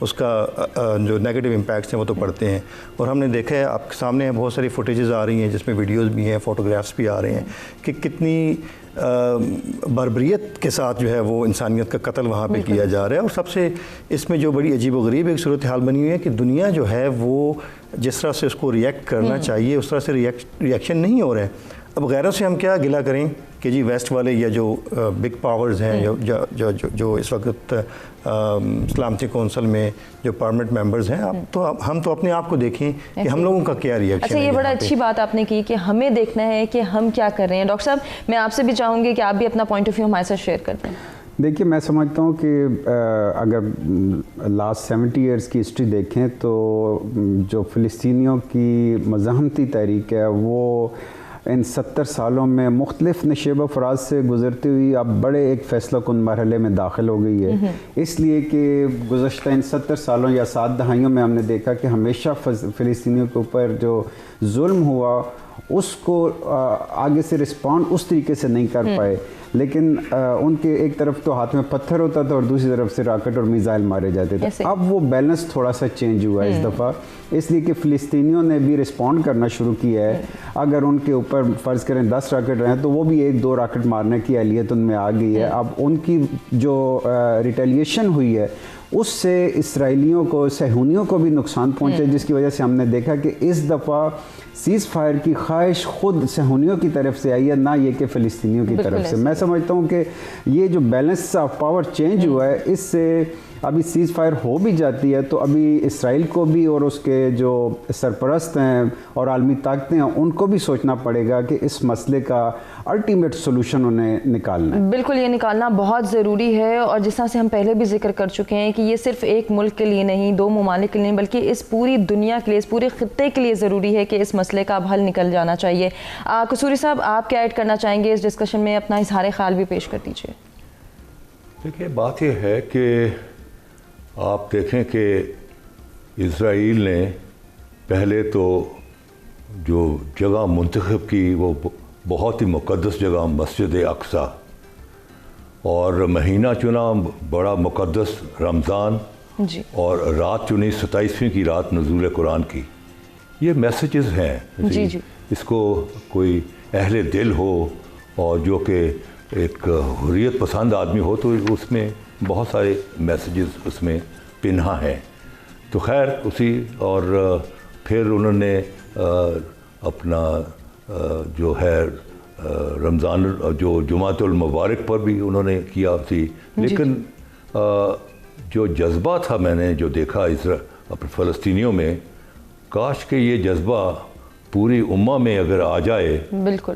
اس کا جو negative impacts ہیں وہ تو پڑتے ہیں. اور ہم نے دیکھا ہے آپ کے سامنے بہت ساری فوٹیجز آ رہی ہیں جس میں ویڈیوز بھی ہیں, فوٹوگرافس بھی آ رہے ہیں کہ کتنی بربریت کے ساتھ جو ہے وہ انسانیت کا قتل وہاں پہ کیا جا رہا ہے. اور سب سے اس میں جو بڑی عجیب و غریب ایک صورتحال بنی ہوئی ہے کہ دنیا جو ہے وہ جس طرح سے اس کو ریئیکٹ کرنا چاہیے اس طرح سے ریئیکشن نہیں ہو رہا ہے. اب غیروں سے ہم کیا گلہ کریں کہ جی ویسٹ والے یا جو بگ پاورز ہیں جو اس وقت سلامتی کونسل میں جو پرمننٹ ممبرز ہیں, ہم تو اپنے آپ کو دیکھیں کہ ہم لوگوں کا کیا ریئیکشن ہے. اچھا, یہ بڑا اچھی بات آپ نے کی کہ ہمیں دیکھنا ہے کہ ہم کیا کر رہے ہیں. ڈاکٹر صاحب, میں آپ سے بھی چاہوں گی کہ آپ بھی اپنا پوائنٹ آف ویو ہمارے ساتھ شیئر کرتے ہیں. دیکھیے, میں سمجھتا ہوں کہ اگر لاسٹ 70 ایئرس کی ہسٹری دیکھیں تو جو فلسطینیوں کی مزاحمتی تحریک ہے وہ ان 70 سالوں میں مختلف نشیب و فراز سے گزرتی ہوئی اب بڑے ایک فیصلہ کن مرحلے میں داخل ہو گئی ہے. اس لیے کہ گزشتہ ان 70 سالوں یا 7 دہائیوں میں ہم نے دیکھا کہ ہمیشہ فلسطینیوں کے اوپر جو ظلم ہوا اس کو آگے سے رسپونڈ اس طریقے سے نہیں کر پائے, لیکن ان کے ایک طرف تو ہاتھ میں پتھر ہوتا تھا اور دوسری طرف سے راکٹ اور میزائل مارے جاتے تھے. اب وہ بیلنس تھوڑا سا چینج ہوا ہے اس دفعہ, اس لیے کہ فلسطینیوں نے بھی رسپونڈ کرنا شروع کیا ہے. اگر ان کے اوپر فرض کریں 10 راکٹ رہے تو وہ بھی 1-2 راکٹ مارنے کی اہلیت ان میں آ گئی ہے. اب ان کی جو ریٹیلیشن ہوئی ہے اس سے اسرائیلیوں کو, صہیونیوں کو بھی نقصان پہنچے, جس کی وجہ سے ہم نے دیکھا کہ اس دفعہ سیز فائر کی خواہش خود صہیونیوں کی طرف سے آئی ہے, نہ یہ کہ فلسطینیوں کی طرف سے. میں سمجھتا ہوں کہ یہ جو بیلنس آف پاور چینج ہوا ہے اس سے ابھی سیز فائر ہو بھی جاتی ہے تو ابھی اسرائیل کو بھی اور اس کے جو سرپرست ہیں اور عالمی طاقتیں ہیں ان کو بھی سوچنا پڑے گا کہ اس مسئلے کا الٹیمیٹ سولوشن انہیں نکالنا ہے. بالکل, یہ نکالنا بہت ضروری ہے. اور جس طرح سے ہم پہلے بھی ذکر کر چکے ہیں کہ یہ صرف ایک ملک کے لیے نہیں, 2 ممالک کے لیے نہیں, بلکہ اس پوری دنیا کے لیے, اس پورے خطے کے لیے ضروری ہے کہ اس مسئلے کا اب حل نکل جانا چاہیے. قصوری صاحب, آپ کیا ایڈ کرنا چاہیں گے اس ڈسکشن میں؟ اپنا اظہار خیال بھی پیش کر دیجیے. دیکھیے, بات یہ ہے کہ آپ دیکھیں کہ اسرائیل نے پہلے تو جو جگہ منتخب کی وہ بہت ہی مقدس جگہ مسجد اقصی, اور مہینہ چنا بڑا مقدس رمضان, اور رات چنی 27ویں کی رات نزول قرآن کی. یہ میسیجز ہیں. اس کو کوئی اہل دل ہو اور جو کہ ایک حریت پسند آدمی ہو تو اس میں بہت سارے میسیجز اس میں پنہا ہیں. تو خیر اسی, اور پھر انہوں نے اپنا جو ہے رمضان جو جمعۃ المبارک پر بھی انہوں نے کیا اسی. لیکن جو جذبہ تھا میں نے جو دیکھا فلسطینیوں میں, کاش کہ یہ جذبہ پوری امہ میں اگر آ جائے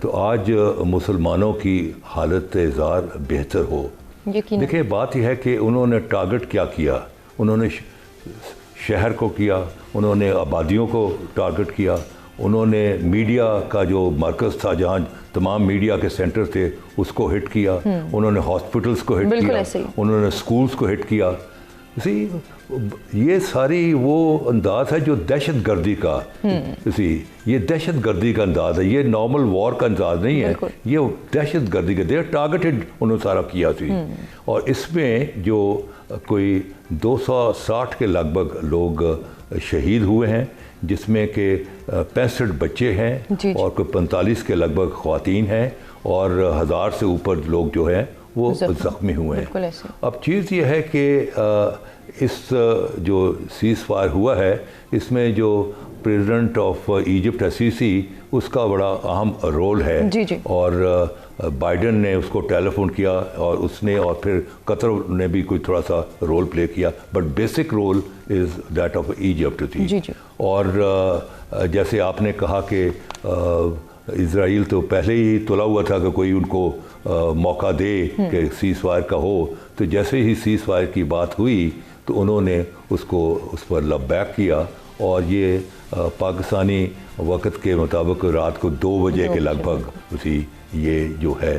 تو آج مسلمانوں کی حالت اظہار بہتر ہو. دیکھیں, بات یہ ہے کہ انہوں نے ٹارگٹ کیا کیا, انہوں نے شہر کو کیا, انہوں نے آبادیوں کو ٹارگٹ کیا, انہوں نے میڈیا کا جو مرکز تھا جہاں تمام میڈیا کے سینٹر تھے اس کو ہٹ کیا, انہوں نے ہاسپٹلس کو ہٹ کیا, انہوں نے سکولز کو ہٹ کیا. اسی یہ ساری وہ انداز ہے جو دہشت گردی کا, یہ دہشت گردی کا انداز ہے, یہ نارمل وار کا انداز نہیں ہے, یہ دہشت گردی کا ٹارگٹڈ انہوں نے سارا کیا تھی. اور اس میں جو کوئی 260 کے لگ بھگ لوگ شہید ہوئے ہیں, جس میں کہ 65 بچے ہیں اور کوئی 45 کے لگ بھگ خواتین ہیں, اور 1000 سے اوپر لوگ جو ہیں وہ زخمی ہوئے ہیں. اب چیز یہ ہے کہ اس جو سیز فائر ہوا ہے اس میں جو پریزیڈنٹ آف ایجپٹ السیسی اس کا بڑا اہم رول ہے, اور بائیڈن نے اس کو ٹیلی فون کیا اور اس نے, اور پھر قطر نے بھی کوئی تھوڑا سا رول پلے کیا, but basic role is that of Egypt تھی. اور جیسے آپ نے کہا کہ اسرائیل تو پہلے ہی تلا ہوا تھا کہ کوئی ان کو موقع دے کہ سیز فائر کا ہو, تو جیسے ہی سیز فائر کی بات ہوئی تو انہوں نے اس پر لب بیک کیا, اور یہ پاکستانی وقت کے مطابق رات کو 2 بجے کے لگ بھگ اسی یہ جو ہے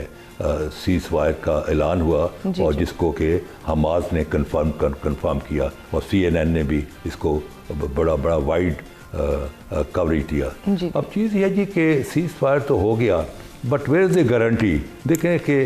سیز فائر کا اعلان ہوا, اور جس کو کہ حماس نے کنفرم کیا, اور CNN نے بھی اس کو بڑا وائڈ کوریج دیا. اب چیز یہ جی کہ سیز فائر تو ہو گیا, but where is the guarantee? دیکھیں کہ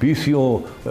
20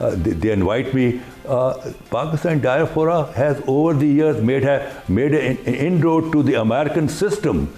they invite me. Pakistan diaspora has over the years made an inroad to the American system.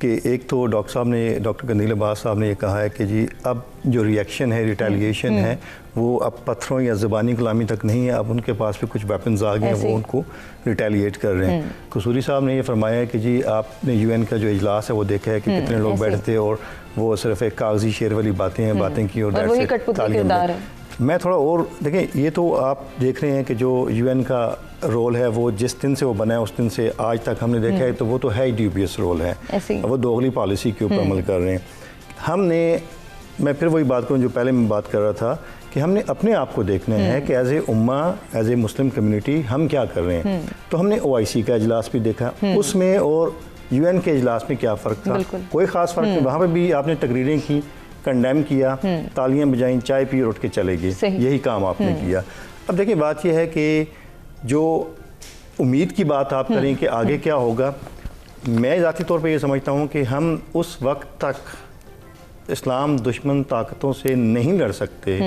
کہ ایک تو ڈاکٹر قندیل عباس صاحب نے یہ کہا ہے کہ جی اب جو ریئیکشن ہے, ریٹیلیشن ہے, وہ اب پتھروں یا زبانی کلامی تک نہیں ہے, اب ان کے پاس بھی کچھ ویپنز آ گئے ہیں, وہ ان کو ریٹیلیٹ کر رہے ہیں. قصوری صاحب نے یہ فرمایا ہے کہ جی آپ نے UN کا جو اجلاس ہے وہ دیکھا ہے کہ کتنے لوگ بیٹھے تھے اور وہ صرف ایک کاغذی شعر والی باتیں کی اور وہی کٹ پتلی کردار ہے. میں تھوڑا اور دیکھیں, یہ تو آپ دیکھ رہے ہیں کہ جو UN کا رول ہے وہ جس دن سے وہ بنا ہے اس دن سے آج تک ہم نے دیکھا ہے تو وہ تو ہے ہی ڈیوبیس رول ہے, وہ دوغلی پالیسی کے اوپر عمل کر رہے ہیں. ہم نے, میں پھر وہی بات کروں جو پہلے میں بات کر رہا تھا کہ ہم نے اپنے آپ کو دیکھنا ہے کہ ایز اے امہ, ایز اے مسلم کمیونٹی ہم کیا کر رہے ہیں. تو ہم نے OIC کا اجلاس بھی دیکھا, اس میں اور UN کے اجلاس میں کیا فرق تھا, کوئی خاص فرق نہیں. وہاں پہ بھی آپ نے تقریریں کی, کنڈیم کیا, تالیاں بجائیں, چائے پی اور اٹھ کے چلے گئے, یہی کام آپ نے کیا. اب دیکھیں بات یہ ہے کہ جو امید کی بات آپ کریں کہ آگے کیا ہوگا, میں ذاتی طور پہ یہ سمجھتا ہوں کہ ہم اس وقت تک اسلام دشمن طاقتوں سے نہیں لڑ سکتے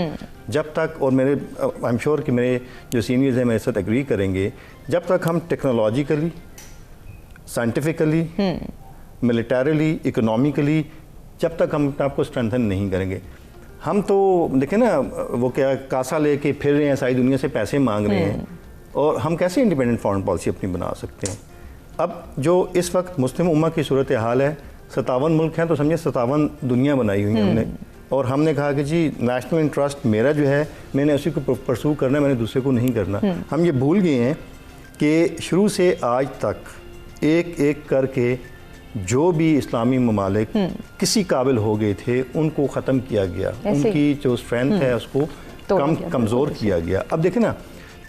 جب تک, اور میرے آئی ایم شیور کہ میرے جو سینئرز ہیں میرے ساتھ ایگری کریں گے, جب تک ہم ٹیکنالوجیکلی, سائنٹیفکلی, ملیٹریلی, اکنامیکلی, جب تک ہم اپنے آپ کو اسٹرینتھن نہیں کریں گے. ہم تو دیکھیں نا وہ کیا کاسا لے کے پھر رہے ہیں, ساری دنیا سے پیسے مانگ رہے ہیں, اور ہم کیسے انڈیپینڈنٹ فارن پالیسی اپنی بنا سکتے ہیں. اب جو اس وقت مسلم امہ کی صورتحال ہے, 57 ملک ہیں تو سمجھے 57 دنیا بنائی ہوئی ہیں ہم نے, اور ہم نے کہا کہ جی نیشنل انٹرسٹ میرا جو ہے میں نے اسی کو پرسو کرنا ہے, میں نے دوسرے کو نہیں کرنا. ہم یہ بھول گئے ہیں کہ شروع سے آج تک ایک ایک کر کے جو بھی اسلامی ممالک کسی قابل ہو گئے تھے ان کو ختم کیا گیا, ان کی جو اسٹرینتھ ہے اس کو کمزور کیا گیا. اب دیکھیں نا,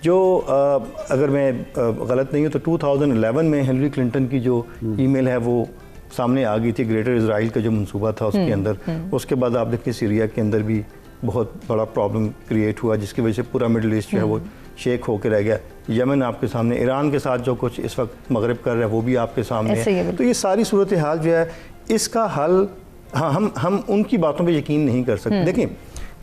جو اگر میں غلط نہیں ہوں تو 2011 میں ہلری کلنٹن کی جو ای میل ہے وہ سامنے آ گئی تھی, گریٹر اسرائیل کا جو منصوبہ تھا اس کے اندر. اس کے بعد آپ دیکھیں سیریا کے اندر بھی بہت بڑا پرابلم کریٹ ہوا جس کی وجہ سے پورا مڈل ایسٹ جو ہے وہ شیک ہو کے رہ گیا. یمن آپ کے سامنے, ایران کے ساتھ جو کچھ اس وقت مغرب کر رہا ہے وہ بھی آپ کے سامنے ہے. تو یہ ساری صورتحال جو ہے اس کا حل, ہاں ہم ان کی باتوں پہ یقین نہیں کر سکتے. دیکھیں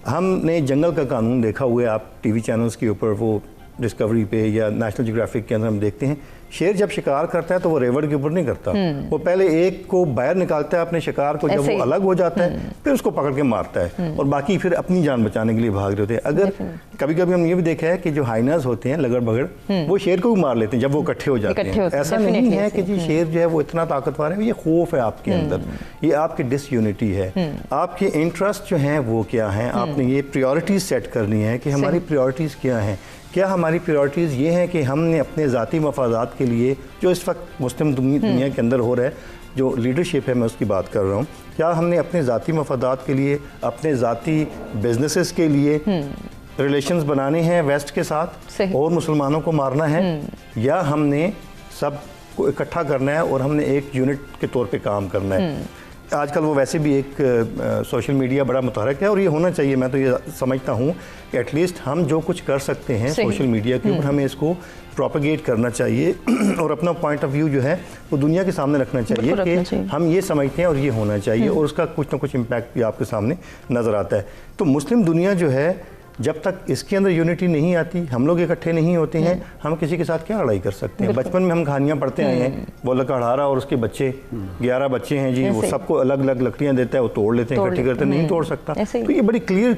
ہم نے جنگل کا قانون دیکھا ہوا ہے, آپ ٹی وی چینلز کے اوپر وہ ڈسکوری پہ یا نیشنل جیوگرافک کے اندر ہم دیکھتے ہیں, شیر جب شکار کرتا ہے تو وہ ریوڑ کے اوپر نہیں کرتا, وہ پہلے ایک کو باہر نکالتا ہے اپنے شکار کو, جب وہ الگ ہو جاتا ہے پھر اس کو پکڑ کے مارتا ہے, اور باقی پھر اپنی جان بچانے کے لیے بھاگ رہے ہوتے ہیں. اگر کبھی کبھی ہم یہ بھی دیکھا ہے کہ جو ہائناز ہوتے ہیں لگڑ بگڑ, وہ شیر کو بھی مار لیتے ہیں جب وہ اکٹھے ہو جاتے ہیں. ایسا نہیں ہے کہ جی شیر جو ہے وہ اتنا طاقتور ہے, یہ خوف ہے آپ کے اندر, یہ آپ کی ڈس یونٹی ہے. آپ کے انٹرسٹ جو ہیں وہ کیا ہیں, آپ نے یہ پریورٹیز سیٹ کرنی ہے کہ ہماری پریورٹیز کیا ہیں. کیا ہماری پریورٹیز یہ ہیں کہ ہم نے اپنے ذاتی مفادات کے لیے, جو اس وقت مسلم دنیا کے اندر ہو رہا ہے, جو لیڈرشپ ہے میں اس کی بات کر رہا ہوں, کیا ہم نے اپنے ذاتی مفادات کے لیے, اپنے ذاتی بزنسز کے لیے ریلیشنز بنانے ہیں ویسٹ کے ساتھ اور مسلمانوں کو مارنا ہے, یا ہم نے سب کو اکٹھا کرنا ہے اور ہم نے ایک یونٹ کے طور پہ کام کرنا ہے. آج کل وہ ویسے بھی ایک سوشل میڈیا بڑا متحرک ہے اور یہ ہونا چاہیے. میں تو یہ سمجھتا ہوں کہ ایٹ لیسٹ ہم جو کچھ کر سکتے ہیں سوشل میڈیا کے اوپر ہمیں اس کو پروپیگیٹ کرنا چاہیے اور اپنا پوائنٹ آف ویو جو ہے وہ دنیا کے سامنے رکھنا چاہیے کہ ہم یہ سمجھتے ہیں اور یہ ہونا چاہیے, اور اس کا کچھ نہ کچھ امپیکٹ بھی آپ کے سامنے نظر آتا ہے. تو مسلم دنیا جو ہے جب تک اس کے اندر یونٹی نہیں آتی, ہم لوگ اکٹھے نہیں ہوتے ہیں, ہم کسی کے ساتھ کیا لڑائی کر سکتے ہیں. بچپن میں ہم کہانیاں پڑھتے آئے ہیں, وہ لکڑہارا اور اس کے بچے 11 بچے ہیں جی, وہ سب کو الگ الگ لکڑیاں دیتا ہے, وہ توڑ لیتے ہیں, اکٹھی کرتے ہیں, نہیں توڑ سکتا. تو یہ بڑی کلیئر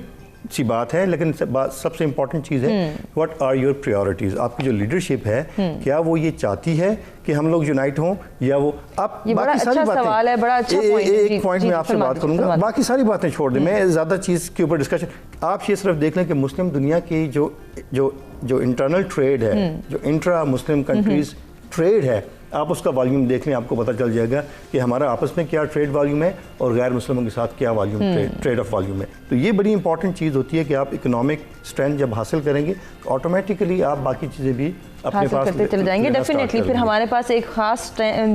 سی بات ہے, لیکن سب سے امپورٹنٹ چیز ہے واٹ آر یور پریورٹیز. آپ کی جو لیڈرشپ ہے کیا وہ یہ چاہتی ہے کہ ہم لوگ یونائٹ ہوں, یا وہ آپ باقی ساری باتیں, ایک پوائنٹ میں آپ سے بات کروں گا, باقی ساری باتیں چھوڑ دیں, میں زیادہ چیز کے اوپر ڈسکشن. آپ یہ صرف دیکھ لیں کہ مسلم دنیا کی جو انٹرنل ٹریڈ ہے, جو انٹرا مسلم کنٹریز ٹریڈ ہے, آپ اس کا والیوم دیکھ لیں, آپ کو پتہ چل جائے گا کہ ہمارا آپس میں کیا ٹریڈ والیوم ہے اور غیر مسلموں کے ساتھ کیا والیوم ٹریڈ آف والیوم ہے. تو یہ بڑی امپورٹنٹ چیز ہوتی ہے کہ آپ اکنامک اسٹرینتھ جب حاصل کریں گے تو آٹومیٹیکلی آپ باقی چیزیں بھی حاصل کرتے چلے جائیں گے. ڈیفینیٹلی پھر ہمارے پاس ایک خاص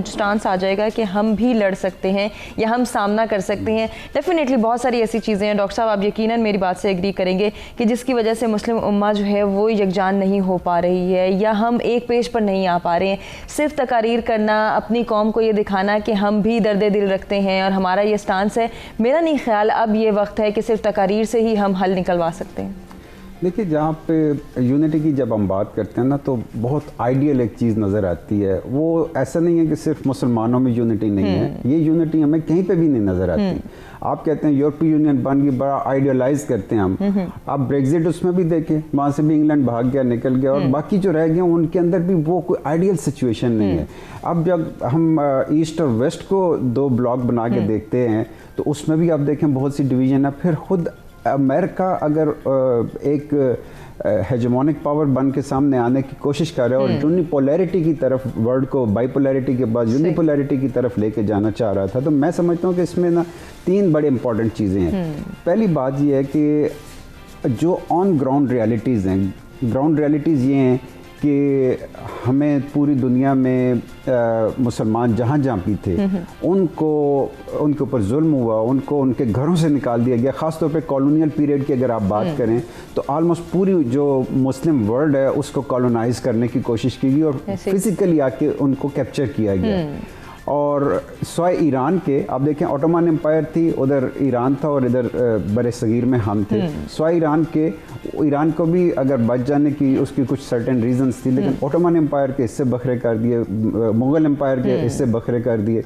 سٹانس آ جائے گا کہ ہم بھی لڑ سکتے ہیں یا ہم سامنا کر سکتے ہیں. ڈیفینیٹلی بہت ساری ایسی چیزیں ہیں ڈاکٹر صاحب, آپ یقیناً میری بات سے ایگری کریں گے کہ جس کی وجہ سے مسلم امہ جو ہے وہ یکجان نہیں ہو پا رہی ہے, یا ہم ایک پیج پر نہیں آ پا رہے ہیں. صرف تقاریر کرنا, اپنی قوم کو یہ دکھانا کہ ہم بھی درد دل رکھتے ہیں اور ہمارا یہ سٹانس ہے, میرا نہیں خیال اب یہ وقت ہے کہ صرف تقاریر سے ہی ہم حل نکلوا سکتے ہیں. دیکھیے جہاں پہ یونٹی کی جب ہم بات کرتے ہیں نا تو بہت آئیڈیل ایک چیز نظر آتی ہے. وہ ایسا نہیں ہے کہ صرف مسلمانوں میں یونٹی نہیں ہے, یہ یونٹی ہمیں کہیں پہ بھی نہیں نظر آتی. آپ کہتے ہیں یورپی یونین بن گئی, بڑا آئیڈیلائز کرتے ہیں ہم. آپ بریگزٹ اس میں بھی دیکھیں, وہاں سے بھی انگلینڈ بھاگ گیا, نکل گیا, اور باقی جو رہ گئے ان کے اندر بھی وہ کوئی آئیڈیل سچویشن نہیں ہے. اب جب ہم ایسٹ اور ویسٹ کو دو بلاک بنا کے دیکھتے ہیں تو اس میں بھی آپ دیکھیں بہت سی ڈویژن ہے. پھر خود امریکہ اگر ایک ہیجمونک پاور بن کے سامنے آنے کی کوشش کر رہا ہے اور یونیپولیرٹی کی طرف, ورلڈ کو بائی پولیرٹی کے بعد یونیپولیرٹی کی طرف لے کے جانا چاہ رہا تھا, تو میں سمجھتا ہوں کہ اس میں نا 3 بڑے امپورٹنٹ چیزیں ہیں. پہلی بات یہ ہے کہ جو آن گراؤنڈ ریالٹیز ہیں, گراؤنڈ ریالٹیز یہ ہیں کہ ہمیں پوری دنیا میں مسلمان جہاں جہاں بھی تھے ان کے اوپر ظلم ہوا, ان کو ان کے گھروں سے نکال دیا گیا. خاص طور پہ کالونیل پیریڈ کی اگر آپ بات کریں تو آلموسٹ پوری جو مسلم ورلڈ ہے اس کو کالونائز کرنے کی کوشش کی گئی اور فزیکلی آ کے ان کو کیپچر کیا گیا. اور سوائے ایران کے آپ دیکھیں اوٹومان امپائر تھی, ادھر ایران تھا اور ادھر بر صغیر میں ہم تھے. سوائے ایران کے, ایران کو بھی اگر بچ جانے کی اس کی کچھ سرٹن ریزنز تھی, لیکن اوٹومان امپائر کے حصے بکھرے کر دیے, مغل امپائر کے حصے بکھرے کر دیے.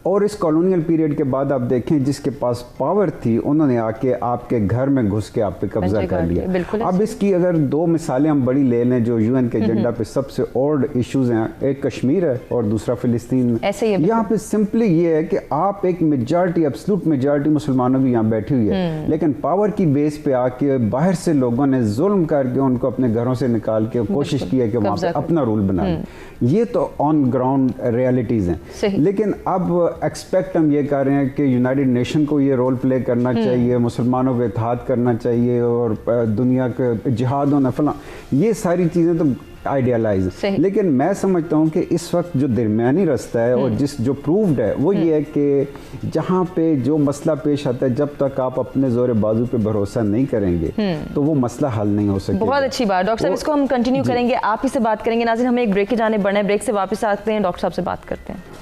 اور اس کالونیل پیریڈ کے بعد آپ دیکھیں جس کے پاس پاور تھی انہوں نے آ کے آپ کے گھر میں گھس کے آپ پہ قبضہ کر لیا. اب اس کی اگر 2 مثالیں ہم بڑی لے لیں جو UN کے ایجنڈا پہ سب سے اولڈ ایشوز ہیں, ایک کشمیر ہے اور دوسرا فلسطین. یہاں پہ سمپلی یہ ہے کہ آپ ایک میجارٹی, ایبسلوٹ میجارٹی مسلمانوں کی یہاں بیٹھی ہوئی ہے, لیکن پاور کی بیس پہ آ کے باہر سے لوگوں نے ظلم کر کے ان کو اپنے گھروں سے نکال کے کوشش کی ہے کہ وہاں پہ اپنا رول بنا لیں. یہ تو آن گراؤنڈ ریالٹیز ہیں. لیکن اب ایکسپیکٹ ہم یہ کر رہے ہیں کہ یونائٹڈ نیشن کو یہ رول پلے کرنا چاہیے, مسلمانوں کو اتحاد کرنا چاہیے اور دنیا کے جہاد ہونا فلاں, یہ ساری چیزیں تو آئیڈیالائز. لیکن میں سمجھتا ہوں کہ اس وقت جو درمیانی رستہ ہے اور جو پروفڈ ہے وہ یہ ہے کہ جہاں پہ جو مسئلہ پیش آتا ہے جب تک آپ اپنے زور بازو پہ بھروسہ نہیں کریں گے تو وہ مسئلہ حل نہیں ہو سکے. بہت اچھی بات ڈاکٹر صاحب, اس کو ہم کنٹینیو کریں گے, آپ ہی سے بات کریں گے. ناظرین ہمیں ایک بریک کی جانب بڑھنا ہے, بریک سے واپس آتے ہیں, ڈاکٹر صاحب سے بات کرتے ہیں.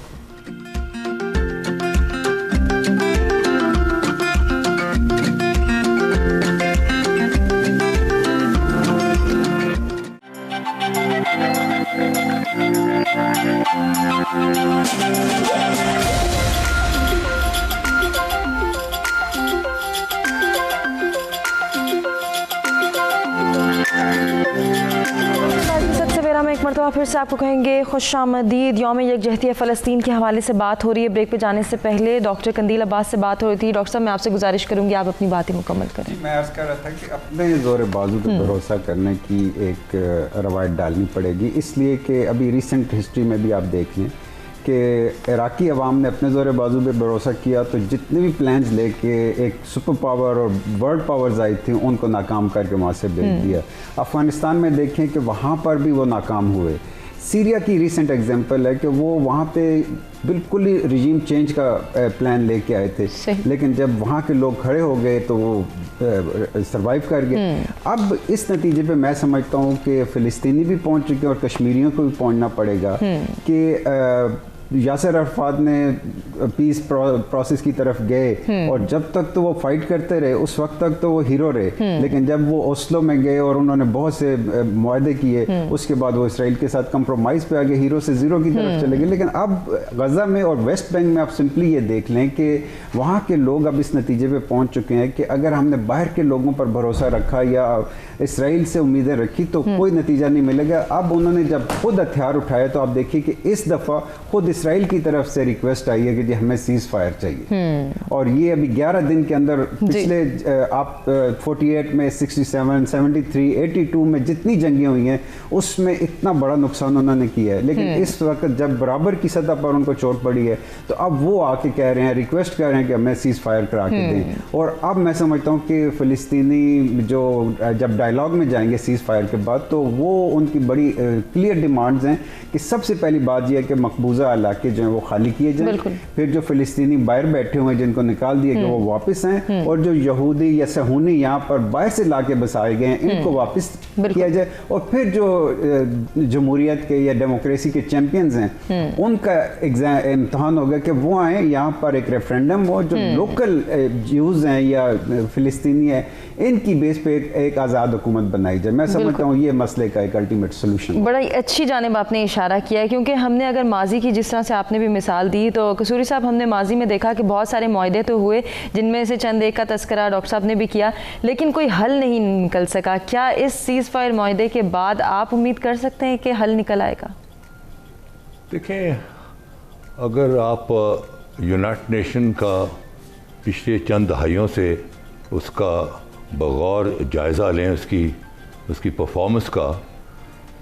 ایک مرتبہ پھر سے آپ کو کہیں گے خوش آمدید. یوم یکجہتی فلسطین کے حوالے سے بات ہو رہی ہے. بریک پہ جانے سے پہلے ڈاکٹر قندیل عباس سے بات ہو رہی تھی. ڈاکٹر صاحب میں آپ سے گزارش کروں گی آپ اپنی باتیں مکمل کریں. میں عرض کر رہا تھا کہ اپنے زور بازو پہ بھروسہ کرنے کی ایک روایت ڈالنی پڑے گی, اس لیے کہ ابھی ریسنٹ ہسٹری میں بھی آپ دیکھ لیں کہ عراقی عوام نے اپنے زور بازو پہ بھروسہ کیا تو جتنے بھی پلانز لے کے ایک سپر پاور اور ورلڈ پاورز آئی تھیں ان کو ناکام کر کے وہاں سے بھیج دیا. افغانستان میں دیکھیں کہ وہاں پر بھی وہ ناکام ہوئے. سیریا کی ریسنٹ ایگزامپل ہے کہ وہ وہاں پہ بالکل ہی رجیم چینج کا پلان لے کے آئے تھے, لیکن جب وہاں کے لوگ کھڑے ہو گئے تو وہ سروائیو کر گئے. اب اس نتیجے پہ میں سمجھتا ہوں کہ فلسطینی بھی پہنچ چکے اور کشمیریوں کو بھی پہنچنا پڑے گا کہ یاسر عرفات نے پیس پروسیس کی طرف گئے اور جب تک تو وہ فائٹ کرتے رہے اس وقت تک تو وہ ہیرو رہے, لیکن جب وہ اوسلو میں گئے اور انہوں نے بہت سے معاہدے کیے اس کے بعد وہ اسرائیل کے ساتھ کمپرومائز پہ آگے ہیرو سے زیرو کی طرف چلے گئے. لیکن اب غزہ میں اور ویسٹ بینک میں آپ سمپلی یہ دیکھ لیں کہ وہاں کے لوگ اب اس نتیجے پہ پہنچ چکے ہیں کہ اگر ہم نے باہر کے لوگوں پر بھروسہ رکھا یا اسرائیل سے امیدیں رکھی تو کوئی نتیجہ نہیں ملے گا. اب انہوں نے جب خود ہتھیار اٹھائے تو آپ دیکھیے کہ اس دفعہ خود اسرائیل کی طرف سے ریکویسٹ آئی ہے کہ جی ہمیں سیز فائر چاہیے, اور یہ ابھی 11 دن کے اندر پچھلے آپ 48 میں 67 73 82 میں جتنی جنگیں ہوئی ہیں اس میں اتنا بڑا نقصان انہوں نے کیا ہے. لیکن اس وقت جب برابر کی سطح پر ان کو چوٹ پڑی ہے تو اب وہ آ کے کہہ رہے ہیں, ریکویسٹ کر رہے ہیں کہ ہمیں سیز فائر کرا کے دیں. اور اب میں سمجھتا ہوں کہ فلسطینی جو جب ڈائلاگ میں جائیں گے سیز فائر کے بعد تو وہ ان کی بڑی کلیئر ڈیمانڈز ہیں کہ سب سے پہلی بات یہ ہے کہ مقبوضہ علاقے علاقے جو ہیں وہ خالی کیے جائیں, پھر جو فلسطینی باہر بیٹھے ہوئے ہیں جن کو نکال دیا گیا وہ واپس آئیں, اور جو یہودی یا صہیونی یہاں پر باہر سے لا کے بسائے گئے ہیں ان کو واپس کیا جائے, اور پھر جو جمہوریت کے یا ڈیموکریسی کے چیمپئنز ہیں ان کا امتحان ہوگا کہ وہ آئیں یہاں پر ایک ریفرینڈم ہو, جو لوکل جیوز ہیں یا فلسطینی ہیں ان کی بیس پہ ایک آزاد حکومت بنائی جائے. میں سمجھتا ہوں یہ مسئلے کا ایک الٹیمیٹ سولوشن. بڑا اچھی جانب آپ نے اشارہ کیا ہے, کیونکہ ہم نے اگر ماضی کی جس طرح سے آپ نے بھی مثال دی تو قصوری صاحب ہم نے ماضی میں دیکھا کہ بہت سارے معاہدے تو ہوئے جن میں سے چند ایک کا تذکرہ ڈاکٹر صاحب نے بھی کیا, لیکن کوئی حل نہیں نکل سکا. کیا اس سیز فائر معاہدے کے بعد آپ امید کر سکتے ہیں کہ حل نکل آئے گا؟ دیکھیں, اگر آپ یونائٹڈ نیشن کا پچھلے چند دہائیوں سے اس کا بغور جائزہ لیں اس کی پرفارمنس کا,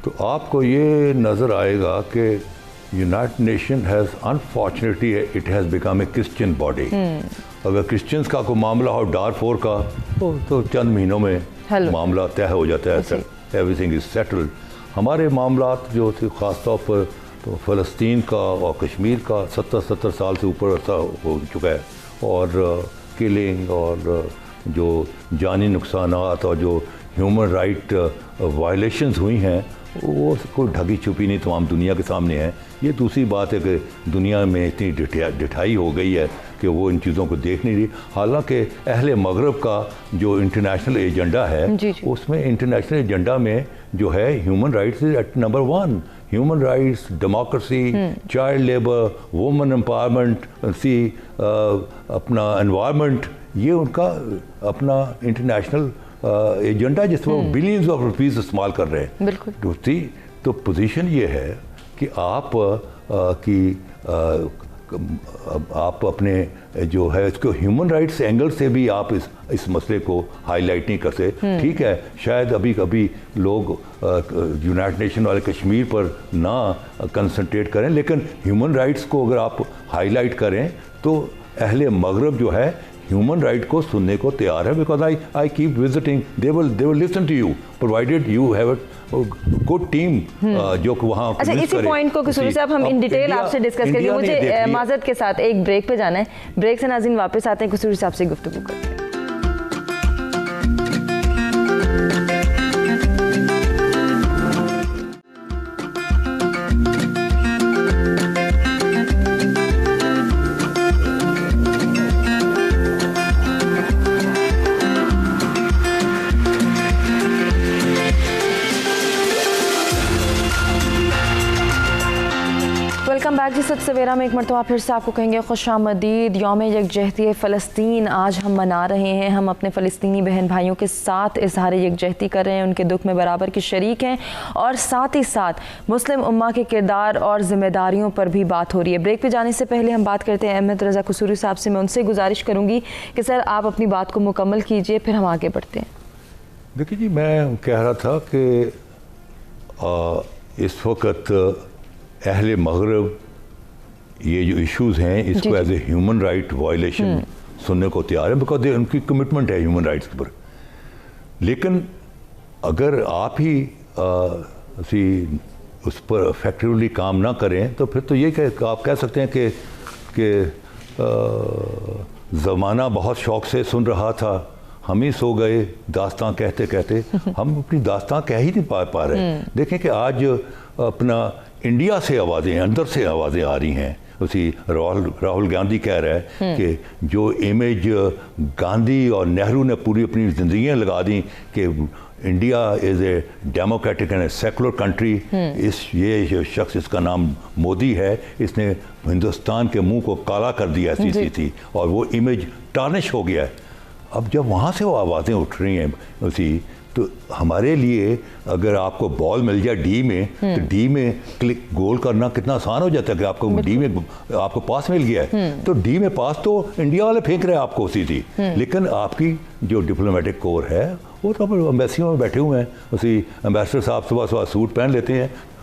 تو آپ کو یہ نظر آئے گا کہ United nation has unfortunately it has become a Christian body. اگر کرسچنس کا کوئی معاملہ ہو ڈارفور کا تو چند مہینوں میں معاملہ طے ہو جاتا ہے, ایوری تھنگ از سیٹلڈ. ہمارے معاملات جو تھے خاص طور پر تو فلسطین کا اور کشمیر کا 70 سال سے اوپر عرصہ ہو چکا ہے, اور کلنگ اور جو جانی نقصانات اور جو ہیومن رائٹ وائلیشنز ہوئی ہیں وہ کوئی ڈھکی چھپی نہیں, تمام دنیا کے سامنے ہے. یہ دوسری بات ہے کہ دنیا میں اتنی ڈٹھائی ہو گئی ہے کہ وہ ان چیزوں کو دیکھ نہیں رہی. حالانکہ اہل مغرب کا جو انٹرنیشنل ایجنڈا ہے اس میں انٹرنیشنل ایجنڈا میں جو ہے human rights is at number 1. Human rights, democracy, child labour, women empowerment, اپنا انوائرمنٹ, یہ ان کا اپنا انٹرنیشنل ایجنڈا جس میں وہ بلینز آف روپیز استعمال کر رہے ہیں. دوسری تو پوزیشن یہ ہے کہ آپ اپنے جو ہے اس کو ہیومن رائٹس اینگل سے بھی آپ اس مسئلے کو ہائی لائٹ نہیں کرتے. ٹھیک ہے, شاید ابھی کبھی لوگ یونائٹڈ نیشن والے کشمیر پر نہ کنسنٹریٹ کریں, لیکن ہیومن رائٹس کو اگر آپ ہائی لائٹ کریں تو اہل مغرب جو ہے ہیومن رائٹ کو سننے کو تیار ہے. Because I keep visiting, they will listen to you provided you have a good team جو کہ وہاں. اچھا, اسی پوائنٹ کو قصوری صاحب ہم ان ڈیٹیل آپ سے ڈسکس کریں گے. مجھے معذرت کے ساتھ ایک بریک پہ جانا ہے, بریک سے ناظرین واپس آتے ہیں, قصوری صاحب سے گفتگو کرتے ہیں. ویلکم بیک جی. سچ سویرا میں ایک مرتبہ پھر سے آپ کو کہیں گے خوش آمدید. یوم یکجہتی فلسطین آج ہم منا رہے ہیں. ہم اپنے فلسطینی بہن بھائیوں کے ساتھ اظہار یکجہتی کر رہے ہیں, ان کے دکھ میں برابر کے شریک ہیں, اور ساتھ ہی ساتھ مسلم امہ کے کردار اور ذمہ داریوں پر بھی بات ہو رہی ہے. بریک پہ جانے سے پہلے ہم بات کرتے ہیں احمد رضا قصوری صاحب سے. میں ان سے گزارش کروں گی کہ سر آپ اپنی بات کو مکمل کیجئے, پھر ہم آگے بڑھتے ہیں. دیکھیے جی, میں کہہ رہا تھا کہ اس وقت اہل مغرب یہ جو ایشوز ہیں اس کو as a human right violation سننے کو تیار ہے, بیکاز ان کی کمٹمنٹ ہے ہیومن رائٹس کے اوپر. لیکن اگر آپ ہی اس پر افیکٹولی کام نہ کریں تو پھر تو یہ کہ آپ کہہ سکتے ہیں کہ زمانہ بہت شوق سے سن رہا تھا, ہم ہی سو گئے داستان کہتے کہتے. ہم اپنی داستان کہہ ہی نہیں پا رہے. دیکھیں کہ آج اپنا انڈیا سے آوازیں, اندر سے آوازیں آ رہی ہیں. اسی راہل گاندھی کہہ رہا ہے کہ جو امیج گاندھی اور نہرو نے پوری اپنی زندگیاں لگا دیں کہ India is a democratic and a secular country, یہ جو شخص اس کا نام مودی ہے, اس نے ہندوستان کے منہ کو کالا کر دیا ایسی تھی, اور وہ امیج ٹارنش ہو گیا ہے. اب جب وہاں سے وہ آوازیں اٹھ رہی ہیں اسی, تو ہمارے لیے اگر آپ کو بال مل جائے ڈی میں تو ڈی میں کلک گول کرنا کتنا آسان ہو جاتا ہے کہ آپ کو ڈی میں آپ کو پاس مل گیا ہے, تو ڈی میں پاس تو انڈیا والے پھینک رہے ہیں آپ کو اسی تھی. لیکن آپ کی جو ڈپلومیٹک کور ہے وہ تو ایمبیسیوں میں بیٹھے ہوئے ہیں. اسی امبیسڈر صاحب صبح سوٹ پہن لیتے ہیں,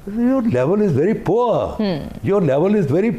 Your level is very poor. Your level is very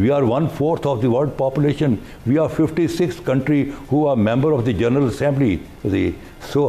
We are 1/4 of the world population. We are 56 country who are member of the General Assembly. So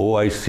OIC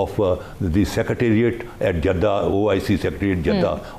of the secretariat at Jeddah, OIC secretariat Jeddah,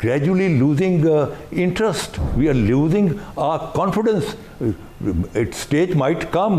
gradually losing interest, we are losing our confidence. At stage might come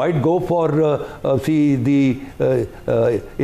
might go for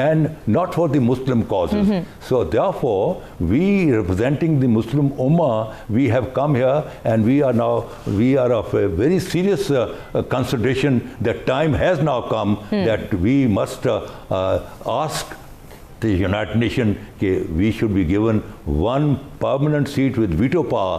and not for the Muslim causes. So therefore, we representing the Muslim Ummah, we have come here and we are of a very serious consideration that time has now come that we must ask the United Nations that we should be given one permanent seat with veto power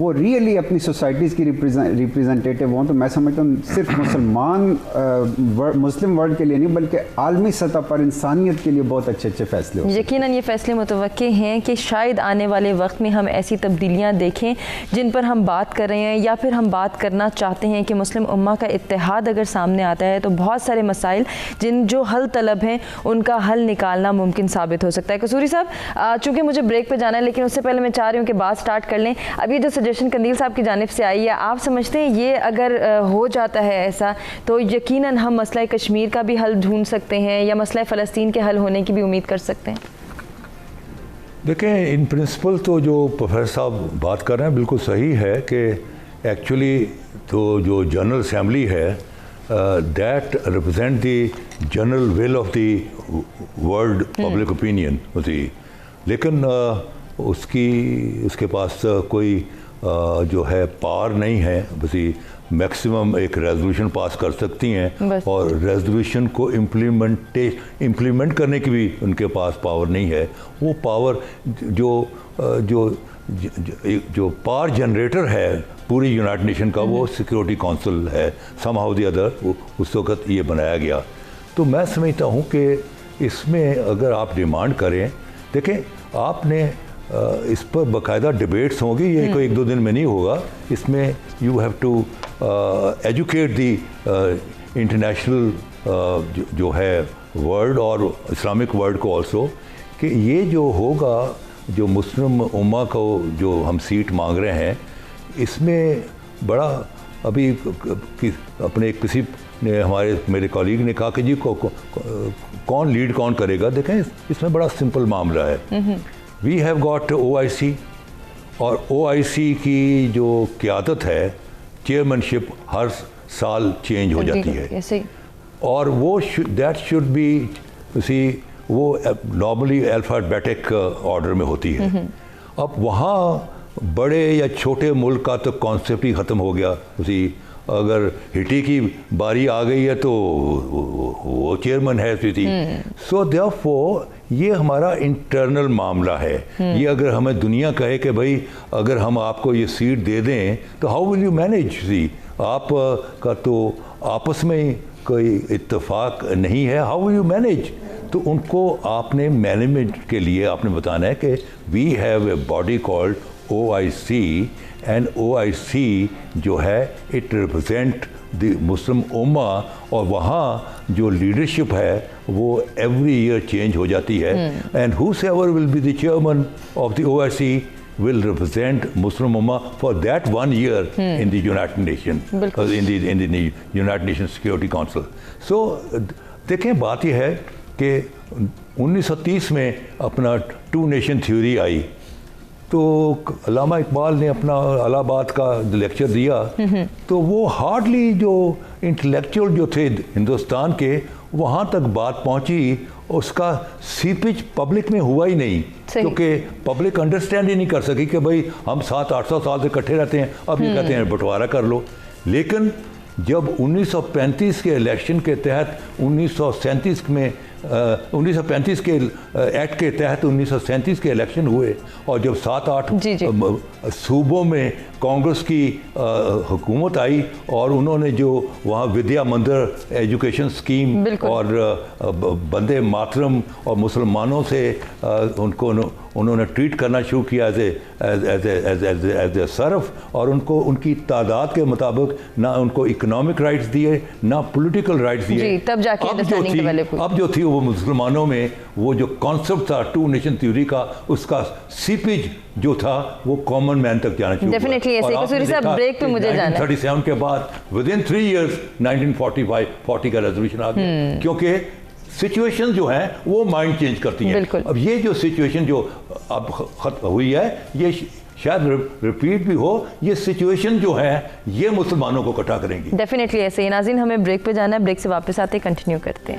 وہ really اپنی societies کی representative ہوں، تو میں سمجھتا ہوں صرف Muslim world کے لیے نہیں بلکہ عالمی سطح پر انسانیت کے لیے بہت اچھے اچھے فیصلے ہو. یقیناً یہ فیصلے متوقع ہیں کہ شاید آنے والے وقت میں ہم ایسی تبدیلیاں دیکھیں جن پر ہم بات کر رہے ہیں، یا پھر ہم بات کرنا چاہتے ہیں کہ مسلم امہ کا اتحاد اگر سامنے آتا ہے تو بہت سارے مسائل جو حل طلب ہیں ان کا حل نکالنا ممکن ثابت ہو سکتا ہے. قصوری صاحب، چونکہ مجھے بریک پہ جانا ہے لیکن اس سے پہلے میں چاہ رہی ہوں کہ بات سٹارٹ کر لیں. اب یہ جو سجیشن قندیل صاحب کی جانب سے آئی ہے، آپ سمجھتے ہیں یہ اگر ہو جاتا ہے ایسا تو یقیناً ہم مسئلہ کشمیر کا بھی حل ڈھونڈ سکتے ہیں یا مسئلہ فلسطین کے حل ہونے کی بھی امید کر سکتے ہیں؟ دیکھیں، ان پرنسپل تو جو پروفیسر صاحب بات کر رہے ہیں بالکل صحیح ہے کہ ایکچولی تو جو جنرل اسمبلی ہے that represent the general will of the world public opinion ہوتی، لیکن اس کے پاس کوئی جو ہے پار نہیں ہے. بس میکسیمم ایک ریزولوشن پاس کر سکتی ہیں اور ریزولوشن کو امپلیمنٹ کرنے کی بھی ان کے پاس پاور نہیں ہے. وہ پاور جو پاور جنریٹر ہے پوری یونائٹڈ نیشن کا وہ سیکیورٹی کونسل ہے. سم ہاؤ دی ادر اس وقت یہ بنایا گیا. تو میں سمجھتا ہوں کہ اس میں اگر آپ ڈیمانڈ کریں، دیکھیں آپ نے اس پر باقاعدہ ڈبیٹس ہوں گی، یہ کوئی ایک دو دن میں نہیں ہوگا. اس میں you have to educate the international جو ہے ورلڈ اور اسلامک ورلڈ کو آلسو، کہ یہ جو ہوگا جو مسلم امہ کو جو ہم سیٹ مانگ رہے ہیں، اس میں بڑا ابھی اپنے کسی نے میرے کولیگ نے کہا کہ جی کون لیڈ کون کرے گا. دیکھیں اس میں بڑا سمپل معاملہ ہے. وی ہیو گاٹ OIC، اور OIC کی جو قیادت ہے، چیئرمین شپ ہر سال چینج ہو جاتی ہے، اور وہ دیٹ شوڈ بی وہ نارملی الفابیٹک آرڈر میں ہوتی ہے. اب وہاں بڑے یا چھوٹے ملک کا تو کانسیپٹ ہی ختم ہو گیا. اگر ہٹی کی باری آ گئی ہے تو وہ چیئرمین ہے. سو دیئرفور یہ ہمارا انٹرنل معاملہ ہے. یہ اگر ہمیں دنیا کہے کہ بھائی اگر ہم آپ کو یہ سیٹ دے دیں تو ہاؤ ول یو مینیج؟ آپ کا تو آپس میں کوئی اتفاق نہیں ہے، ہاؤ ول یو مینیج؟ تو ان کو آپ نے مینجمنٹ کے لیے آپ نے بتانا ہے کہ we have a body called OIC، and OIC جو ہے اٹ ریپرزینٹ دی مسلم امہ، اور وہاں جو لیڈرشپ ہے وہ ایوری ایئر چینج ہو جاتی ہے. And whoever will be the chairman of the OIC will represent Muslim Ummah for that 1 year in the United Nations, in the United Nations Security Council. So دیکھیں بات یہ ہے کہ 1930 میں اپنا 2 نیشن تھیوری آئی، تو علامہ اقبال نے اپنا الہ آباد کا لیکچر دیا، تو وہ ہارڈلی جو انٹلیکچوئل جو تھے ہندوستان کے وہاں تک بات پہنچی، اس کا سیپیج پبلک میں ہوا ہی نہیں، کیونکہ پبلک انڈرسٹینڈ ہی نہیں کر سکی کہ بھائی ہم 700-800 سال سے اکٹھے رہتے ہیں، اب یہ کہتے ہیں بٹوارہ کر لو. لیکن جب 1935 کے الیکشن کے تحت 1937 میں 1935 کے ایکٹ کے تحت 1937 کے الیکشن ہوئے، اور جب 7-8 صوبوں میں کانگریس کی حکومت آئی، اور انہوں نے جو وہاں ودیا مندر ایجوکیشن اسکیم اور بندے ماترم اور مسلمانوں سے انہوں نے ٹریٹ کرنا شروع کیا ایز اے صرف، اور ان کو ان کی تعداد کے مطابق نہ ان کو اکنامک رائٹس دیے نہ پولیٹیکل رائٹس دیے. اب جو تھی وہ مسلمانوں میں وہ جو کانسیپٹ تھا 2 نیشن تھیوری کا، اس کا سیپیج جو تھا وہ کامن مین تک جانا شروع ہوا. 1937 کے بعد ودن 3 ایئرز 1940 کا ریزولوشن آ گیا، کیونکہ سچویشن جو ہیں وہ مائنڈ چینج کرتی ہیں. اب یہ جو سچویشن جو اب ختم ہوئی ہے، یہ شاید ریپیٹ بھی ہو، یہ سچویشن جو ہے یہ مسلمانوں کو اکٹھا کریں گی. ڈیفینیٹلی ایسے ہی. ناظرین ہمیں بریک پہ جانا ہے، بریک سے واپس آتے کنٹینیو کرتے ہیں.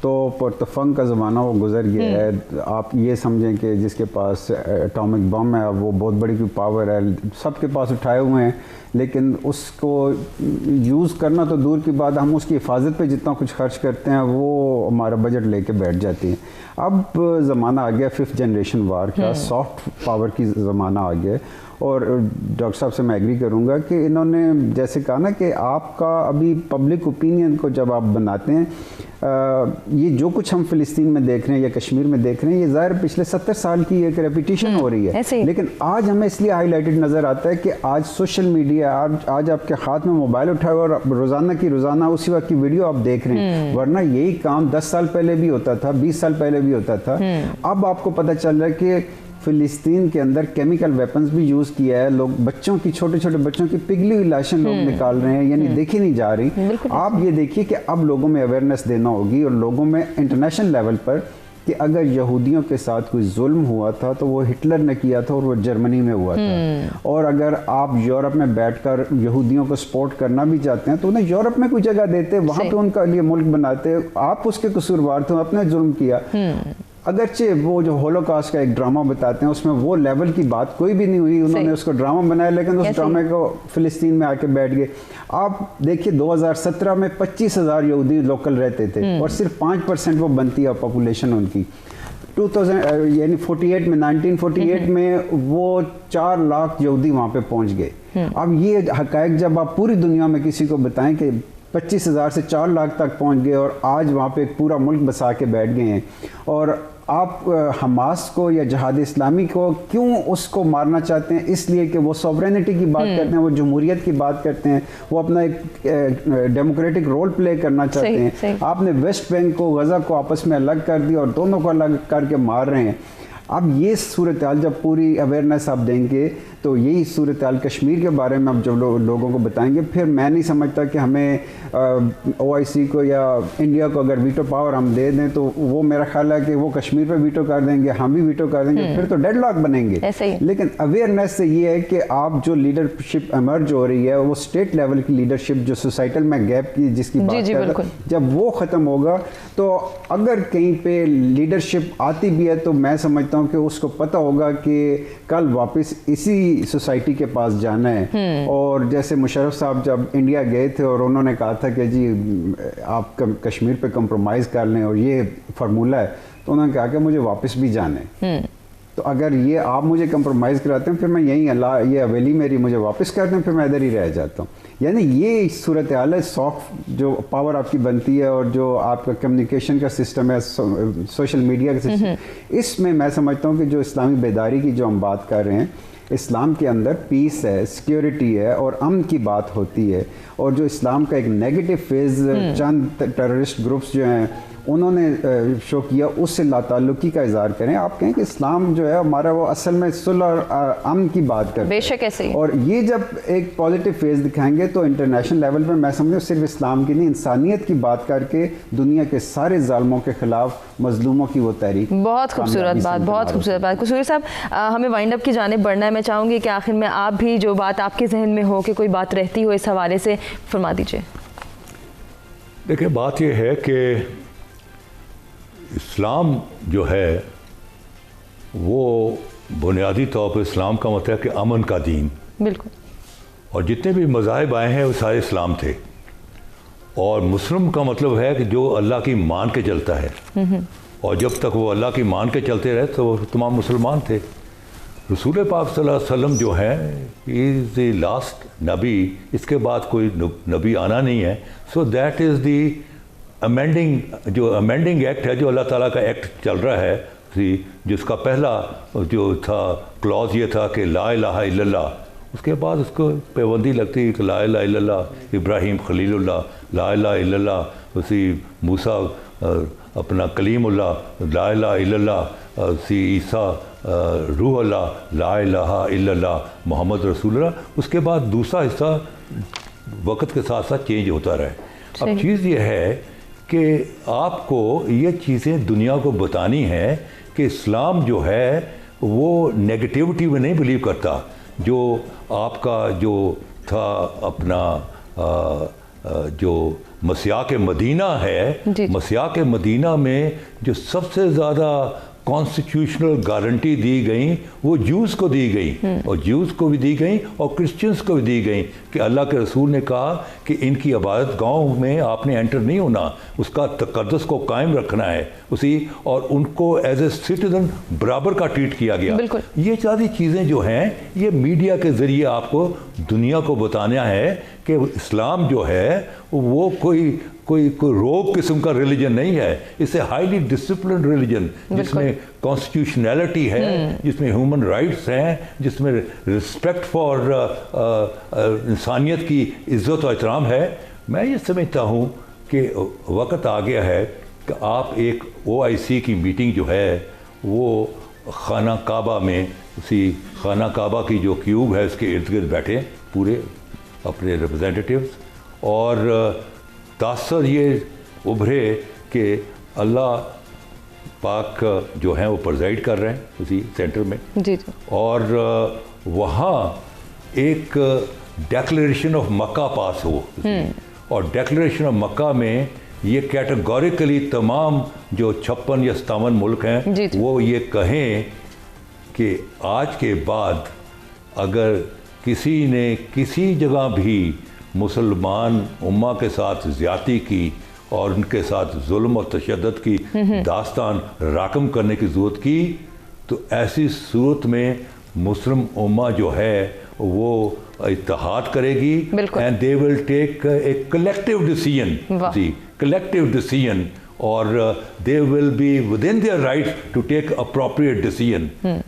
تو پرتفنگ کا زمانہ وہ گزر گیا ہے. آپ یہ سمجھیں کہ جس کے پاس اٹامک بم ہے وہ بہت بڑی کوئی پاور ہے, سب کے پاس اٹھائے ہوئے ہیں, لیکن اس کو یوز کرنا تو دور کی بات, ہم اس کی حفاظت پہ جتنا کچھ خرچ کرتے ہیں وہ ہمارا بجٹ لے کے بیٹھ جاتی ہیں. اب زمانہ آ گیا 5th جنریشن وار کا, سافٹ پاور کی زمانہ آ گیا. اور ڈاکٹر صاحب سے میں ایگری کروں گا کہ انہوں نے جیسے کہا نا کہ آپ کا ابھی پبلک اوپینین کو جب آپ بناتے ہیں, یہ جو کچھ ہم فلسطین میں دیکھ رہے ہیں یا کشمیر میں دیکھ رہے ہیں یہ ظاہر پچھلے 70 سال کی ایک ریپیٹیشن ہو رہی ہے, لیکن آج ہمیں اس لیے ہائی لائٹڈ نظر آتا ہے کہ آج سوشل میڈیا, آج آپ کے ہاتھ میں موبائل اٹھائے اور روزانہ کی روزانہ اسی وقت کی ویڈیو آپ دیکھ رہے ہیں, ورنہ یہی کام 10 سال پہلے بھی ہوتا تھا, 20 سال پہلے بھی ہوتا تھا. اب آپ کو پتہ چل رہا ہے کہ فلسطین کے اندر کیمیکل ویپنز بھی یوز کیا ہے, لوگ بچوں کی, چھوٹے چھوٹے بچوں کی پگھلی ہوئی لاشیں لوگ نکال رہے ہیں, یعنی دیکھی نہیں جا رہی. آپ یہ دیکھیے کہ اب لوگوں میں اویئرنیس دینا ہوگی, اور لوگوں میں انٹرنیشنل لیول پر کہ اگر یہودیوں کے ساتھ کوئی ظلم ہوا تھا تو وہ ہٹلر نے کیا تھا اور وہ جرمنی میں ہوا تھا, اور اگر آپ یورپ میں بیٹھ کر یہودیوں کو سپورٹ کرنا بھی چاہتے ہیں تو انہیں یورپ میں کوئی جگہ دیتے, وہاں پہ ان کا لیے ملک بناتے. آپ اس کے قصوروار تھے, آپ نے ظلم کیا. اگرچہ وہ جو ہولوکاسٹ کا ایک ڈرامہ بتاتے ہیں اس میں وہ لیول کی بات کوئی بھی نہیں ہوئی, انہوں نے اس کو ڈرامہ بنایا, لیکن اس ڈرامے کو فلسطین میں آ کے بیٹھ گئے. آپ دیکھیے 2017 میں 25,000 یہودی لوکل رہتے تھے اور صرف 5% وہ بنتی ہے پاپولیشن ان کی. 2000 48 میں 1948 میں وہ 4 لاکھ یہودی وہاں پہ پہنچ گئے. اب یہ حقائق جب آپ پوری دنیا میں کسی کو بتائیں کہ 25,000 سے 4 لاکھ تک پہنچ گئے اور آج وہاں پہ ایک پورا ملک بسا کے بیٹھ گئے ہیں, اور آپ حماس کو یا جہاد اسلامی کو کیوں اس کو مارنا چاہتے ہیں؟ اس لیے کہ وہ سوورینٹی کی بات کرتے ہیں, وہ جمہوریت کی بات کرتے ہیں, وہ اپنا ایک ڈیموکریٹک رول پلے کرنا چاہتے ہیں. آپ نے ویسٹ بینک کو, غزہ کو آپس میں الگ کر دیا اور دونوں کو الگ کر کے مار رہے ہیں. اب یہ صورتحال جب پوری اویئرنیس آپ دیں گے تو یہی صورتحال کشمیر کے بارے میں اب جب لوگوں کو بتائیں گے, پھر میں نہیں سمجھتا کہ ہمیں OIC کو یا انڈیا کو اگر ویٹو پاور ہم دے دیں تو وہ میرا خیال ہے کہ وہ کشمیر پہ ویٹو کر دیں گے, ہم بھی ویٹو کر دیں گے, پھر تو ڈیڈ لاک بنیں گے. لیکن اویئرنیس سے یہ ہے کہ آپ جو لیڈرشپ ایمرج ہو رہی ہے وہ اسٹیٹ لیول کی لیڈرشپ جو سوسائٹل میں گیپ کی جس کی بات کر رہا, جب وہ ختم ہوگا تو اگر کہیں پہ لیڈرشپ آتی بھی ہے تو میں سمجھتا ہوں کہ اس کو پتہ ہوگا کہ کل واپس اسی سوسائٹی کے پاس جانا ہے. اور جیسے مشرف صاحب جب انڈیا گئے تھے اور انہوں نے کہا تھا کہ جی آپ کشمیر پہ کمپرومائز کر لیں اور یہ فارمولہ ہے, تو انہوں نے کہا کہ مجھے واپس بھی جانا ہے. تو اگر یہ آپ مجھے کمپرومائز کراتے ہیں پھر میں یہیں یہ حویلی میری مجھے واپس کرتے ہیں, پھر میں ادھر ہی رہ جاتا ہوں. یعنی یہ صورتحال ہے سافٹ جو پاور آپ کی بنتی ہے اور جو آپ کا کمیونیکیشن کا سسٹم ہے, سوشل میڈیا کا سسٹم, اس میں سمجھتا ہوں کہ جو اسلامی بیداری کی جو ہم بات کر رہے ہیں, اسلام کے اندر پیس ہے, سیکیورٹی ہے اور امن کی بات ہوتی ہے. اور جو اسلام کا ایک نیگیٹو فیز چند ٹیررسٹ گروپس جو ہیں انہوں نے شو کیا, اس سے لا تعلقی کا اظہار کریں. آپ کہیں کہ اسلام جو ہے ہمارا وہ اصل میں صلح اور امن کی بات کرتا ہے, بے شک ایسے ہی. اور یہ جب ایک پازیٹیو فیز دکھائیں گے تو انٹرنیشنل لیول پہ میں سمجھوں صرف اسلام کی نہیں انسانیت کی بات کر کے دنیا کے سارے ظالموں کے خلاف مظلوموں کی وہ تحریک. بہت خوبصورت بات, بہت خوبصورت بات. قصوری صاحب ہمیں وائنڈ اپ کی جانب بڑھنا ہے, میں چاہوں گی کہ آخر میں آپ بھی جو بات آپ کے ذہن میں ہو کہ کوئی بات رہتی ہو اس حوالے سے فرما دیجیے. دیکھیں بات یہ ہے کہ اسلام جو ہے وہ بنیادی طور پر اسلام کا مطلب ہے کہ امن کا دین. بالکل. اور جتنے بھی مذاہب آئے ہیں وہ سارے اسلام تھے. اور مسلم کا مطلب ہے کہ جو اللہ کی مان کے چلتا ہے, اور جب تک وہ اللہ کی مان کے چلتے رہے تو وہ تمام مسلمان تھے. رسول پاک صلی اللہ علیہ وسلم جو ہیں از دی لاسٹ نبی, اس کے بعد کوئی نبی آنا نہیں ہے. So that is the امینڈنگ act ہے جو اللہ تعالیٰ کا ایکٹ چل رہا ہے, جس کا پہلا جو تھا کلوز یہ تھا کہ لا الہ الا اللہ. اس کے بعد اس کو پابندی لگتی کہ لا الہ الا اللہ ابراہیم خلیل اللہ, لا الہ الا اللہ اسی موسیٰ اپنا کلیم اللہ, لا الہ الا اللہ اسی عیسیٰ روح اللہ, لا الہ الا اللہ محمد رسول اللہ. اس کے بعد دوسرا حصہ وقت کے ساتھ ساتھ چینج ہوتا رہے. اب چیز یہ ہے کہ آپ کو یہ چیزیں دنیا کو بتانی ہے کہ اسلام جو ہے وہ نیگیٹیوٹی میں نہیں بلیو کرتا. جو آپ کا جو تھا اپنا جو مسیح مدینہ ہے، مسیح مدینہ میں جو سب سے زیادہ کانسٹیٹیوشنل گارنٹی دی گئیں وہ جوز کو دی گئیں، اور جوز کو بھی دی گئیں اور کرسچنس کو بھی دی گئیں کہ اللہ کے رسول نے کہا کہ ان کی عبادت گاہوں میں آپ نے انٹر نہیں ہونا، اس کا تقدس کو قائم رکھنا ہے اسی، اور ان کو ایز اے سٹیزن برابر کا ٹریٹ کیا گیا۔ یہ ساری چیزیں جو ہیں یہ میڈیا کے ذریعے آپ کو دنیا کو بتانا ہے کہ اسلام جو ہے وہ کوئی روگ قسم کا ریلیجن نہیں ہے، اسے ہائیلی ڈسپلنڈ ریلیجن جس میں کانسٹیٹیوشنلٹی ہے، جس میں ہیومن رائٹس ہیں، جس میں رسپیکٹ فار انسانیت کی عزت و احترام ہے۔ میں یہ سمجھتا ہوں کہ وقت آ گیا ہے کہ آپ ایک OIC کی میٹنگ جو ہے وہ خانہ کعبہ میں، اسی خانہ کعبہ کی جو کیوب ہے اس کے ارد گرد بیٹھے پورے اپنے ریپرزینٹیٹیوز، اور تاثر یہ ابھرے کہ اللہ پاک جو ہیں وہ پرزائڈ کر رہے ہیں اسی سینٹر میں، اور وہاں ایک ڈیکلیریشن آف مکہ پاس ہو، اور ڈیکلیریشن آف مکہ میں یہ کیٹیگوریکلی تمام جو 56 یا 57 ملک ہیں وہ یہ کہیں کہ آج کے بعد اگر کسی نے کسی جگہ بھی مسلمان امہ کے ساتھ زیادتی کی اور ان کے ساتھ ظلم و تشدد کی داستان راکم کرنے کی ضرورت کی، تو ایسی صورت میں مسلم امہ جو ہے وہ اتحاد کرے گی، and they will take a collective decision, اور they will be within their right to take appropriate decision.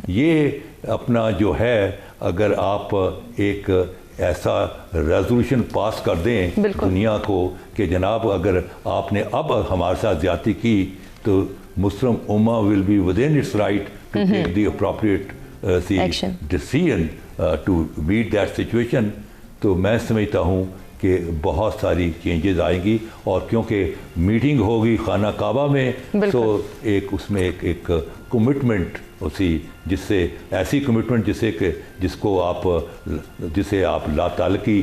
یہ اپنا جو ہے اگر آپ ایک ایسا ریزولوشن پاس کر دیں دنیا کو کہ جناب اگر آپ نے اب ہمارے ساتھ زیادتی کی تو مسلم امہ will be within its right to take the appropriate decision to meet that situation, تو میں سمجھتا ہوں کہ بہت ساری چینجز آئیں گی، اور کیونکہ میٹنگ ہوگی خانہ کعبہ میں تو ایک اس میں ایک کمٹمنٹ اسی، جس سے ایسی کمٹمنٹ جسے آپ لا تعلقی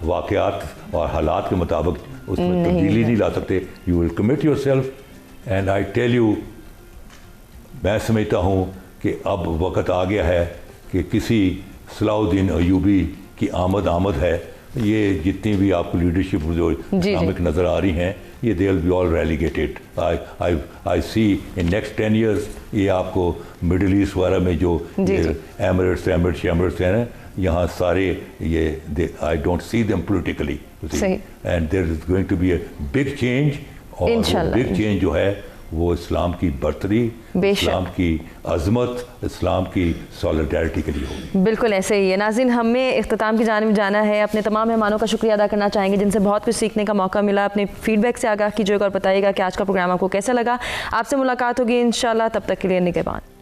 واقعات اور حالات کے مطابق اس میں تبدیلی نہیں لا سکتے۔ You will commit your self, and I tell you, میں سمجھتا ہوں کہ اب وقت آ گیا ہے کہ کسی صلاح الدین ایوبی کی آمد ہے۔ یہ جتنی بھی آپ کو لیڈرشپ جو اسلامک نظر آ رہی ہیں یہ they will be all relegated. I see in next 10 years یہ آپ کو مڈل ایسٹ وغیرہ میں جو ایمریٹس ہیں یہاں سارے یہ I don't see them politically, and there is going to be a big change, اور بگ چینج جو ہے وہ اسلام کی برتری، اسلام کی عظمت، اسلام کی سالیڈیرٹی کے لیے ہوگی۔ بالکل ایسے ہی ہے۔ ناظرین، ہمیں اختتام کی جانب جانا ہے۔ اپنے تمام مہمانوں کا شکریہ ادا کرنا چاہیں گے جن سے بہت کچھ سیکھنے کا موقع ملا۔ اپنے فیڈ بیک سے آگاہ کیجیے گا اور بتائیے گا کہ آج کا پروگرام آپ کو کیسا لگا۔ آپ سے ملاقات ہوگی انشاءاللہ، تب تک کے لیے نگہبان۔